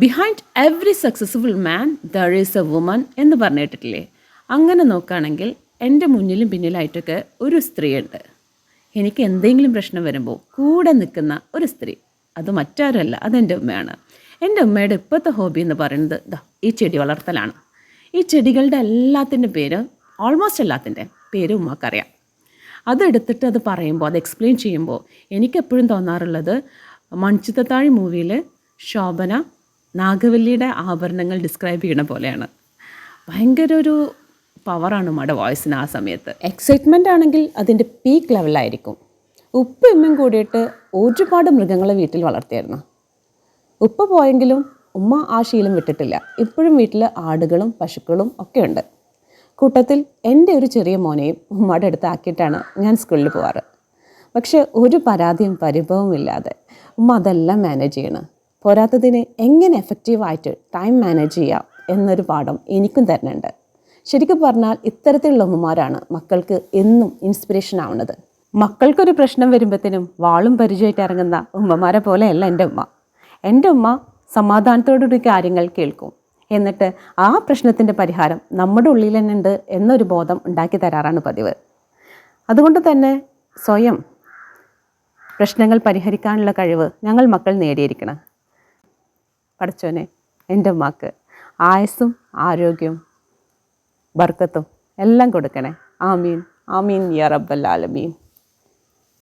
Behind every successful man there is A woman എന്ന് പറഞ്ഞിട്ടില്ലേ? അങ്ങനെ നോക്കുകയാണെങ്കിൽ എൻ്റെ മുന്നിലും പിന്നിലായിട്ടൊക്കെ ഒരു സ്ത്രീയുണ്ട്. എനിക്ക് എന്തെങ്കിലും പ്രശ്നം വരുമ്പോൾ കൂടെ നിൽക്കുന്ന ഒരു സ്ത്രീ. അത് മറ്റാരുമല്ല, അതെൻ്റെ ഉമ്മയാണ്. എൻ്റെ ഉമ്മയുടെ ഇപ്പോഴത്തെ ഹോബി എന്ന് പറയുന്നത് ഈ ചെടി വളർത്തലാണ്. ഈ ചെടികളുടെ എല്ലാത്തിൻ്റെ പേര്, ഓൾമോസ്റ്റ് എല്ലാത്തിൻ്റെ പേര് ഉമ്മക്കറിയാം. അതെടുത്തിട്ട് അത് പറയുമ്പോൾ, അത് എക്സ്പ്ലെയിൻ ചെയ്യുമ്പോൾ എനിക്കെപ്പോഴും തോന്നാറുള്ളത് മൺചിത്രത്താഴി മൂവിയിൽ ശോഭന നാഗവല്ലിയുടെ ആഭരണങ്ങൾ ഡിസ്ക്രൈബ് ചെയ്യണ പോലെയാണ്. ഭയങ്കര ഒരു പവറാണ് ഉമ്മയുടെ വോയിസിന് ആ സമയത്ത്. എക്സൈറ്റ്മെൻ്റ് ആണെങ്കിൽ അതിൻ്റെ പീക്ക് ലെവലായിരിക്കും. ഉപ്പ ഉമ്മയും കൂടിയിട്ട് ഒരുപാട് മൃഗങ്ങളെ വീട്ടിൽ വളർത്തിയായിരുന്നു. ഉപ്പ പോയെങ്കിലും ഉമ്മ ആ ശീലം വിട്ടിട്ടില്ല. ഇപ്പോഴും വീട്ടിൽ ആടുകളും പശുക്കളും ഒക്കെ ഉണ്ട്. കൂട്ടത്തിൽ എൻ്റെ ഒരു ചെറിയ മോനെയും ഉമ്മയുടെ അടുത്ത് ആക്കിയിട്ടാണ് ഞാൻ സ്കൂളിൽ പോവാറ്. പക്ഷെ ഒരു പരാതിയും പരിഭവവും ഇല്ലാതെ ഉമ്മ അതെല്ലാം മാനേജ് ചെയ്യണം. പോരാത്തതിന് എങ്ങനെ എഫക്റ്റീവായിട്ട് ടൈം മാനേജ് ചെയ്യാം എന്നൊരു പാഠം എനിക്കും തരുന്നുണ്ട്. ശരിക്കും പറഞ്ഞാൽ ഇത്തരത്തിലുള്ള ഉമ്മമാരാണ് മക്കൾക്ക് എന്നും ഇൻസ്പിറേഷൻ ആവുന്നത്. മക്കൾക്കൊരു പ്രശ്നം വരുമ്പോഴത്തേനും വാളും പരിചയമായിട്ട് ഇറങ്ങുന്ന ഉമ്മമാരെ പോലെയല്ല എൻ്റെ ഉമ്മ. എൻ്റെ ഉമ്മ സമാധാനത്തോടുകൂടി കാര്യങ്ങൾ കേൾക്കും. എന്നിട്ട് ആ പ്രശ്നത്തിൻ്റെ പരിഹാരം നമ്മുടെ ഉള്ളിൽ തന്നെ ഉണ്ട് എന്നൊരു ബോധം ഉണ്ടാക്കി തരാറാണ് പതിവ്. അതുകൊണ്ട് തന്നെ സ്വയം പ്രശ്നങ്ങൾ പരിഹരിക്കാനുള്ള കഴിവ് ഞങ്ങൾ മക്കൾ നേടിയിരിക്കണം. പടച്ചോനെ എൻ്റെ ഉമ്മാക്ക് ആയുസ്സും ആരോഗ്യവും ബർക്കത്തും എല്ലാം കൊടുക്കണേ. ആമീൻ ആമീൻ യാ റബ്ബൽ ആലമീൻ.